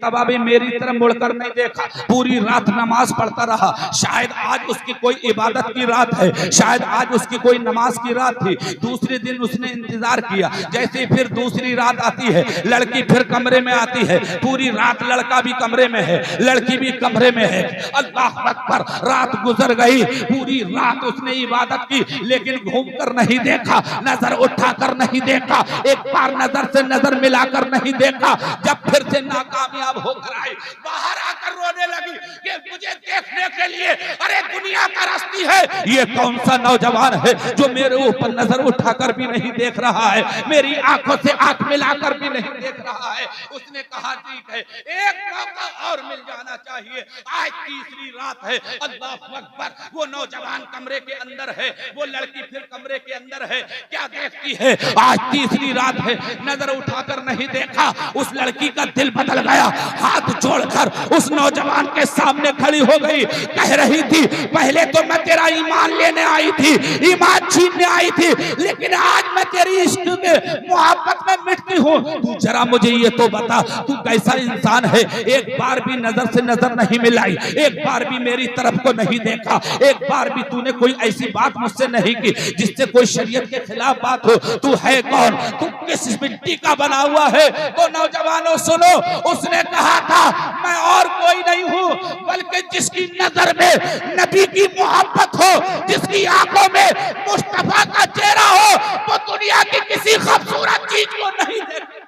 मर्तबा भी मेरी तरफ मुड़कर नहीं देखा, पूरी रात नमाज पढ़ता रहा। शायद आज उसकी कोई इबादत की रात है, शायद आज उसकी कोई नमाज की रात थी। दूसरे दिन उसने इंतजार किया, जैसे फिर दूसरी रात आती है, लड़की फिर कमरे में आती है, पूरी रात लड़का भी कमरे में है, लड़की भी कमरे में है। अल्लाह अकबर, रात गुजर गई, पूरी रात उसने इबादत की, लेकिन घूमकर नहीं देखा, नजर उठाकर नहीं देखा, एक बार नजर से नजर मिलाकर नहीं देखा। जब फिर से नाकामयाब होकर आई, बाहर आकर रोने लगी कि मुझे देखने के लिए अरे दुनिया तरसती है, ये कौन सा नौजवान है जो मेरे ऊपर नजर उठाकर भी नहीं देख रहा है, मेरी आंखों से आंख मिलाकर भी नहीं देख रहा है। उसने कहा ठीक है, एक मौका और मिल जाना चाहिए, आज तीसरी रात है। अल्लाह अकबर, वो नौजवान कमरे के अंदर है, वो लड़की फिर कमरे के अंदर है, क्या देखती है, आज तीसरी रात है, नजर उठाकर नहीं देखा। उस लड़की का दिल बदल गया, हाथ जोड़कर उस नौजवान के सामने खड़ी हो गई, कह रही थी पहले तो मैं तेरा ईमान लेने आई थी, ईमान छीनने आई थी, लेकिन आज मैं तेरी इश्क में मोहब्बत में मिटती हूँ। तू जरा मुझे ये तो बता, तू कैसा इंसान है, एक बार भी नजर से नजर नहीं मिलाई, एक बार भी मेरी तरफ को नहीं देखा, एक बार भी तूने कोई ऐसी बात मुझसे नहीं की जिससे कोई शरीयत के खिलाफ बात हो, तू है कौन, तू किस मिट्टी का बना हुआ है। तो नौजवानों सुनो, उसने कहा था मैं और कोई नहीं हूँ, बल्कि जिसकी नजर में नबी की मोहब्बत हो, जिसकी आंखों में मुस्तफा का चेहरा हो, वो दुनिया की किसी खूबसूरत चीज को नहीं देखता।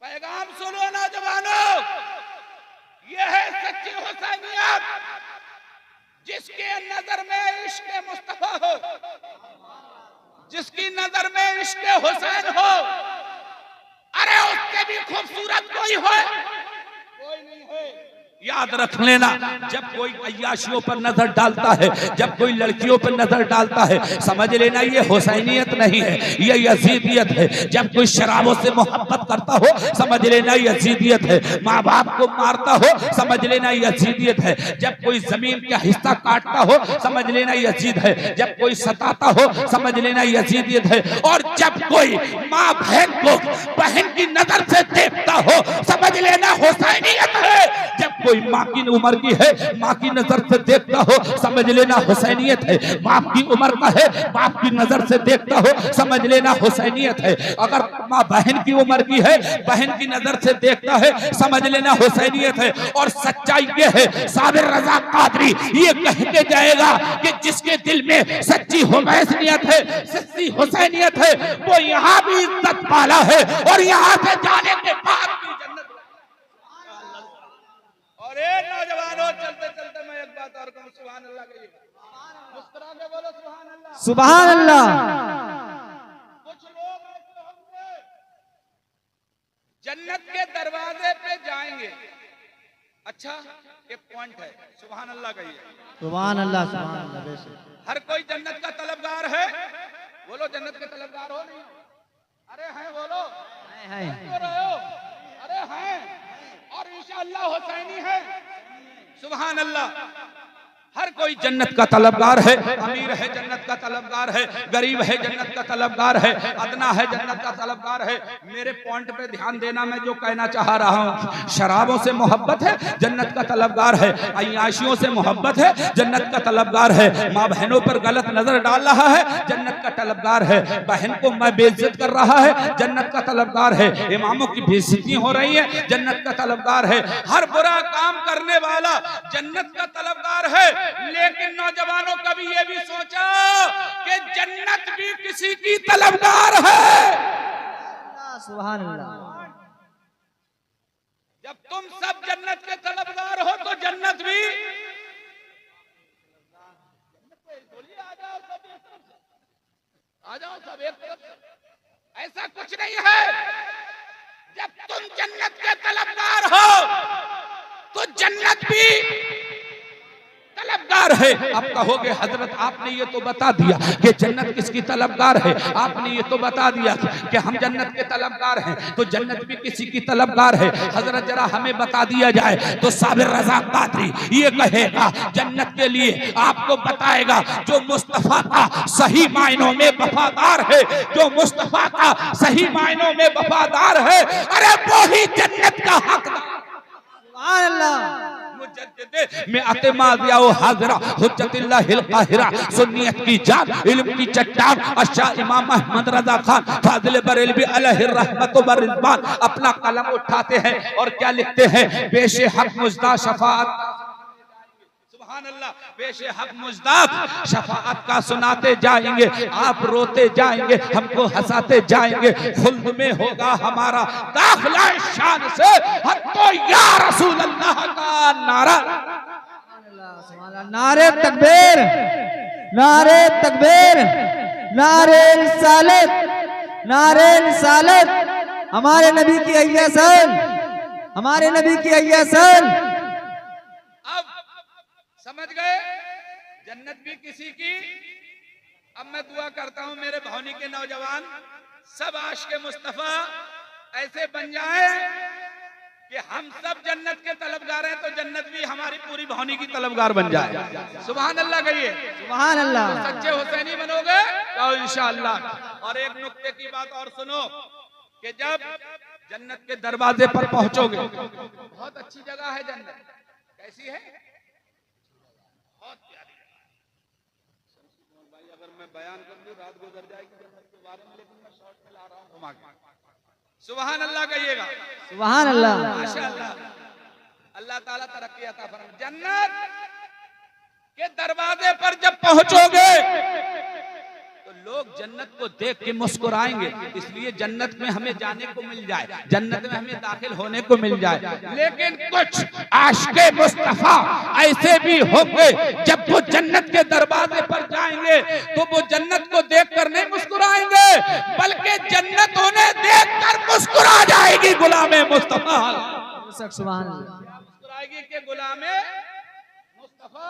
पैगाम सुनो नौजवानों, यह है सच्ची हुसैनियत, जिसके नजर में इश्क मुस्तफा हो, जिसकी नजर में इश्क हुसैन हो, अरे उससे भी खूबसूरत कोई हो, कोई नहीं है। याद रख लेना, जब कोई अय्याशियों पर नजर डालता है, जब कोई लड़कियों पर नजर डालता है, समझ लेना ये हुसैनियत नहीं है, ये यजीदियत है। जब कोई शराबों से मोहब्बत करता हो, समझ लेना यजीदियत है। माँ बाप को मारता हो, समझ लेना यजीदियत है। जब कोई जमीन का हिस्सा काटता हो, समझ लेना यजीद है। जब कोई सताता हो, समझ लेना यजीदियत है। और जब कोई माँ बहन को बहन की नजर से देखता हो, समझ लेना हुसैनियत है। जब कोई माँ की उम्र की है, माँ की नजर से देखता हो, समझ लेना हुसैनियत है। बाप की उम्र का है, बाप की नजर से देखता हो, समझ लेना हुसैनियत है। अगर माँ बहन की उम्र की है, बहन की नजर से देखता है, समझ लेना हुसैनियत है। और सच्चाई ये है, साबिर रजा कादरी ये कह के जाएगा कि जिसके दिल में सच्ची हुसैनियत है, सच्ची हुसैनियत है, वो यहाँ भी इज्जत पाला है और यहाँ से जाने के बाद भी जन्नत। और नौजवानों, चलते चलते मैं एक बात और कहूं, सुभान अल्लाह कहिए, मुस्कुरा के बोलो सुभान अल्लाह, सुभान अल्लाह। कुछ लोग ऐसे होंगे जन्नत के दरवाजे पे जाएंगे। अच्छा, एक पॉइंट है, सुभान अल्लाह कहिए, सुभान अल्लाह, सुभान अल्लाह। हर कोई जन्नत का तलबगार है, बोलो जन्नत के तलबगार हो नहीं? अरे हैं, बोलो क्यों रहे हो? अरे हैं, और इंशाअल्लाह हुसैनी है। सुभान अल्लाह। हर कोई जन्नत का तलबगार है, अमीर है जन्नत का तलबगार है, गरीब है जन्नत का तलबगार है, अदना है जन्नत का तलबगार है। मेरे पॉइंट पे ध्यान देना, मैं जो कहना चाह रहा हूँ, शराबों से मोहब्बत है, जन्नत का तलबगार है। अय्याशियों से मोहब्बत है, जन्नत का तलबगार है। माँ बहनों पर गलत नजर डाल रहा है, जन्नत का तलबगार है। बहन को मैं बेइज्जत कर रहा है, जन्नत का तलबगार है। इमामों की बेइज्जती हो रही है, जन्नत का तलबगार है। हर बुरा काम करने वाला जन्नत का तलबगार है। लेकिन नौजवानों, कभी ये भी सोचा कि जन्नत भी किसी की तलबगार है। सुभान अल्लाह। जब तुम सब जन्नत के तलबगार हो तो जन्नत भी, आ जाओ सब एक तरफ। ऐसा कुछ नहीं है, जब तुम जन्नत के तलबगार हो तो जन्नत भी तलबगार है। अब कहोगे हजरत आपने ये तो बता दिया कि जन्नत किसकी तलबगार है, आपने ये तो बता दिया कि हम जन्नत के तलबगार हैं, तो जन्नत भी किसी की तलबगार है। हजरत जरा हमें बता दिया जाए तो साबिर रज़ा कादरी ये कहेगा जन्नत के लिए आपको बताएगा जो मुस्तफा का सही मायनों में वफादार है, जो मुस्तफा का सही मायनों में वफादार है, अरे वो ही जन्नत का हकदार। सुभान अल्लाह। में अतमादिया हाज़िरा हुज्जतिल्लाहिल काहिरा सुन्नियत की जान इल्म की चट्टान अशा इमाम अहमद रज़ा खान फाजिल बरेलवी अलैहि रहमत व रिज़वान अपना कलम उठाते हैं और क्या लिखते हैं, पेशे हक मुजदा शफाअत, सुभान अल्लाह, पेशे हक मुजदाक शफाअत का सुनाते जाएंगे, आप रोते जाएंगे, हमको हंसाते जाएंगे, खुल्द में होगा हमारा दाखिला शान से हत्तो या रसूल अल्लाह का नारा। नारे तकबीर, नारे तकबीर, नारे रिसालत, नारे रिसालत, हमारे नबी की अय्यासन, हमारे नबी की अय्यासन। अब समझ गए जन्नत भी किसी की। अब मैं दुआ करता हूं मेरे भौनी के नौजवान सब आशिक़े मुस्तफा ऐसे बन जाए कि हम सब जन्नत के तलबगार हैं, तो जन्नत भी हमारी पूरी भौनी की तलबगार बन जाए। सुभान अल्लाह कहिए, सुभान अल्लाह। तो सच्चे हुसैनी बनोगे तो इंशाअल्लाह। और एक नुक्ते की बात और सुनो कि जब जन्नत के दरवाजे पर पहुंचोगे, बहुत अच्छी जगह है जन्नत। कैसी है? बहुत प्यारी। भाई अगर मैं बयान कर दूं रात गुजर जाएगी जन्नत के बारे में, लेकिन मैं शॉर्ट में ला रहा हूं घुमा के। सुभान अल्लाह कहिएगा, सुभान अल्लाह। माशाअल्लाह, अल्लाह ताला तरक्की अता फरमाए। जन्नत के दरवाजे पर जब पहुंचोगे तो लोग जन्नत को देख के मुस्कुराएंगे, इसलिए जन्नत में हमें जाने को मिल जाए, जन्नत में हमें दाखिल होने को मिल जाए। लेकिन कुछ आशिक़े मुस्तफा ऐसे भी होंगे जब वो जन्नत के दरवाजे पर जाएंगे तो वो जन्नत को देखकर नहीं मुस्कुराएंगे, बल्कि जन्नत उन्हें देखकर मुस्कुरा जाएगी। गुलामे मुस्तफा सुभान अल्लाह, मुस्कुराएगी कि गुलामे मुस्तफा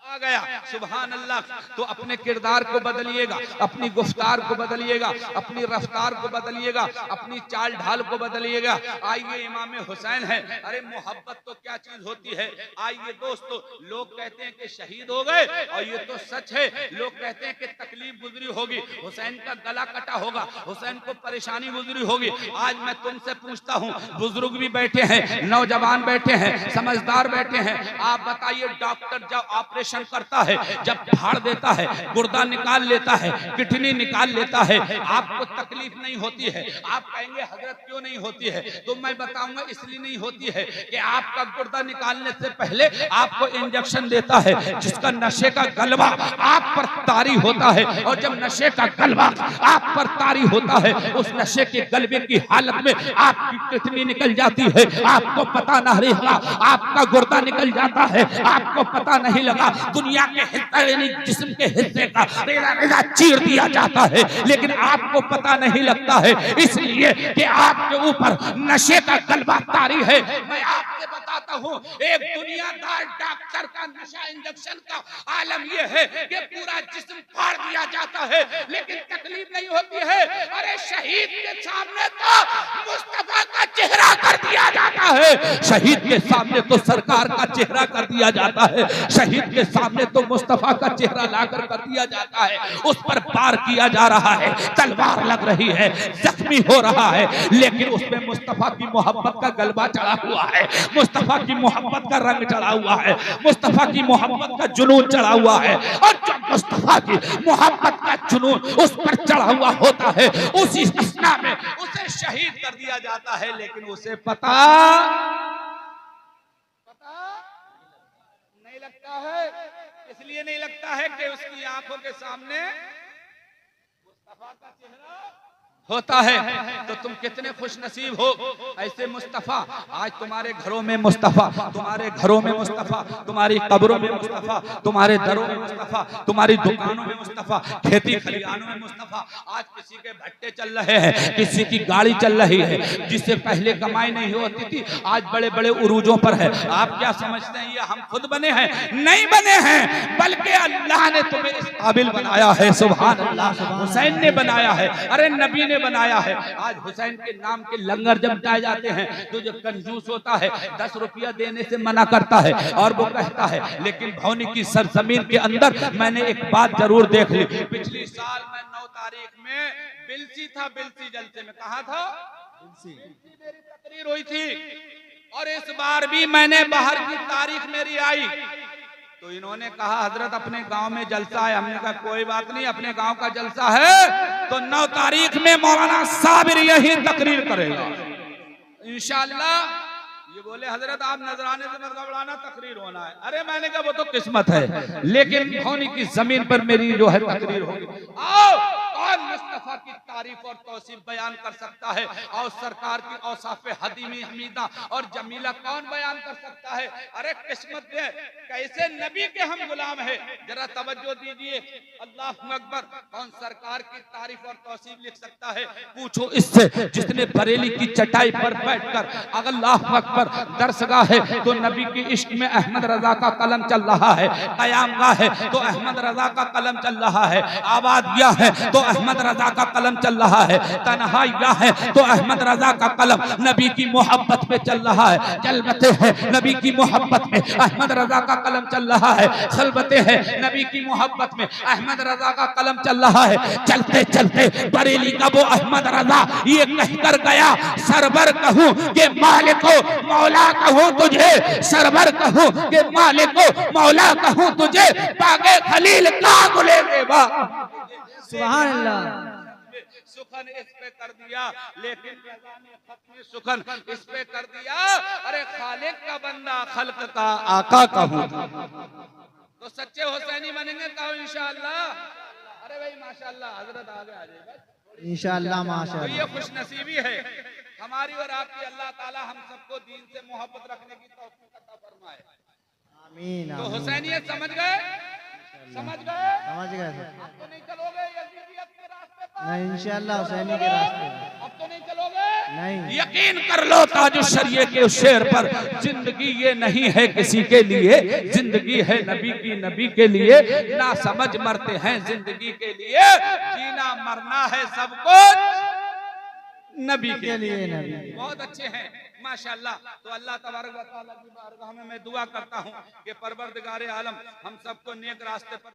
आ गया। सुभान अल्लाह। तो अपने किरदार को बदलिएगा, अपनी गुफ्तार को बदलिएगा, अपनी रफ्तार को बदलिएगा, अपनी चाल ढाल को बदलिएगा। आइए इमाम हुसैन है, अरे मोहब्बत तो क्या चीज होती है। आइए दोस्तों, लोग कहते हैं कि शहीद हो गए और ये तो सच है, लोग कहते हैं कि तकलीफ गुजरी होगी, हुसैन का गला कटा होगा, हुसैन को परेशानी गुजरी होगी। आज मैं तुमसे पूछता हूँ, बुजुर्ग भी बैठे हैं, नौजवान बैठे हैं, समझदार बैठे हैं, आप बताइए डॉक्टर जब ऑपरेशन करता है, जब फाड़ देता है, गुर्दा निकाल लेता है, किडनी निकाल लेता है, आपको तकलीफ नहीं होती है? आप कहेंगे हजरत क्यों नहीं होती है? तो मैं बताऊंगा इसलिए नहीं होती है कि आपका गुर्दा निकालने से पहले आपको इंजेक्शन देता है जिसका नशे का गलबा आप पर तारी होता है, और जब नशे का गलबा आप पर तारी होता है, उस नशे के गलबे की हालत में आपकी किडनी निकल जाती है, आपको पता नहीं लगा, आपका गुर्दा निकल जाता है, आपको पता नहीं लगा, दुनिया के हिस्से यानी जिस्म के हिस्से का रेजा रेजा चीर दिया जाता है, लेकिन आपको पता नहीं लगता है, इसलिए कि आपके ऊपर नशे का गलबा तारी है। मैं आपसे बताता हूँ, एक दुनियादार डॉक्टर का नशा इंजेक्शन का आलम यह है कि पूरा जिस्म फाड़ दिया जाता है, लेकिन तकलीफ नहीं होती है। अरे शहीद के सामने तो मुस्तफा का चेहरा कर दिया जाता है, शहीद के सामने तो सरकार का चेहरा कर दिया जाता है, शहीद के सामने तो मुस्तफा का चेहरा लाकर कर दिया जाता है। उस पर वार किया जा रहा है, तलवार लग रही है, जख्मी हो रहा है, लेकिन उसमें मुस्तफा की मोहब्बत का गलबा चढ़ा हुआ है, मुस्तफा की मोहब्बत का रंग चढ़ा हुआ है, मुस्तफा की मोहब्बत का जुनून चढ़ा हुआ है। और जब मुस्तफा की मोहब्बत का जुनून उस पर चढ़ा हुआ होता है, उसी असना में उसे शहीद कर दिया जाता है, लेकिन उसे पता नहीं लगता है। इसलिए नहीं लगता है कि उसकी आंखों के सामने मुस्तफा का चेहरा होता है तो तुम कितने खुश नसीब हो। ऐसे मुस्तफ़ा आज तुम्हारे घरों में मुस्तफ़ा, तुम्हारे घरों में मुस्तफ़ा, तुम्हारी कब्रों में मुस्तफ़ा, तुम्हारे दरों में मुस्तफ़ा, तुम्हारी दुकानों में मुस्तफ़ा, खेती खलिहानों में मुस्तफ़ा। आज किसी के भट्टे चल रहे हैं, किसी की गाड़ी चल रही है, जिससे पहले कमाई नहीं होती थी आज बड़े बड़े उरूजों पर है। आप क्या समझते हैं ये हम खुद बने हैं? नहीं बने हैं, बल्कि अल्लाह ने तुम्हें इस काबिल बनाया है। सुभान अल्लाह। हुसैन ने बनाया है, अरे नबी ने बनाया है। आज हुसैन के नाम के लंगर जब जाए जाते हैं तो जो कंजूस होता है 10 रुपया देने से मना करता है और वो कहता है, लेकिन भौनी की सरजमीन के अंदर मैंने एक बात जरूर देख ली। पिछली साल मैं 9 तारीख में बिलसी था, बिलसी जलसे में कहा था, मेरी तकरीर हुई थी और इस बार भी मैंने बाहर की तारीख मेरी आई तो इन्होंने कहा हजरत अपने गांव में जलसा है। हमने कहा कोई बात नहीं, अपने गांव का जलसा है तो 9 तारीख में मौलाना साबिर यही तकरीर करेगा इंशाअल्लाह। ये बोले हजरत आप नजराने से मत घबराना, तकरीर होना है। अरे मैंने कहा वो तो किस्मत है, लेकिन भौनी की जमीन पर मेरी जो है तकरीर होगी। आओ कौन मुस्तफा की तारीफ और तौसीफ बयान कर सकता है और सरकार की औसाफ हदीमी हमीदा और जमीला कौन बयान कर सकता है? अरे किस्मत दे, कैसे नबी के हम गुलाम है। जरा तवज्जो दीजिए, अल्लाह अकबर। कौन सरकार की तारीफ और तौसीफ लिख सकता है? पूछो इससे जिसने बरेली की चटाई पर बैठकर अल्लाह अकबर दरसगाह है तो नबी के इश्क में अहमद रजा का कलम चल रहा है, कयामगाह है तो अहमद रजा का कलम चल रहा है, आबादिया है तो अहमद रजा का कलम चल रहा है, तन्हाइया है तो अहमद रजा का कलम नबी की मोहब्बत में चल रहा है, जलवते हैं नबी की मोहब्बत में अहमद रजा का कलम चल रहा है, खलबते हैं नबी की मोहब्बत में अहमद रजा का कलम चल रहा है। चलते चलते बरेली का वो अहमद रजा ये कहकर गया, सरवर कहूं कि मालिक हो मौला कहूं तुझे, सरवर कहूं कि मालिक हो मौला कहूं तुझे, पागे खलील का गुले बा। सुभान अल्लाह। सुखन इस पे कर दिया, लेकिन सुखन इस पे कर दिया। अरे खालिक का बंदा खल्क का आका कहूं तो सच्चे हुसैनी बनेंगे कहो इंशाअल्लाह। अरे भाई माशाअल्लाह, हजरत आगे आ जाएगा इंशाअल्लाह तो माशाअल्लाह। ये खुश नसीबी है हमारी और आपकी। अल्लाह ताला हम सबको दीन से मोहब्बत रखने की तौफीक अता फरमाए। आमीन। तो हुसैनियत समझ गए? समझ गए? समझ गए सर। अब तो नहीं चलोगे यजीदियत के रास्ते पर? नहीं इंशाअल्लाह हुसैनी के रास्ते में। अब तो नहीं चलोगे? नहीं। यकीन कर लो ताजु शरिये के शेर पर, जिंदगी ये नहीं है किसी के लिए, जिंदगी है नबी की, नबी के लिए। ना समझ मरते हैं जिंदगी के लिए, जीना मरना है सबको नबी के लिए। नबी बहुत अच्छे हैं माशाअल्लाह। तो अल्लाह तबारक व तआला की बारगाह में मैं दुआ करता हूँ कि परवरदिगार आलम हम सबको नेक रास्ते पर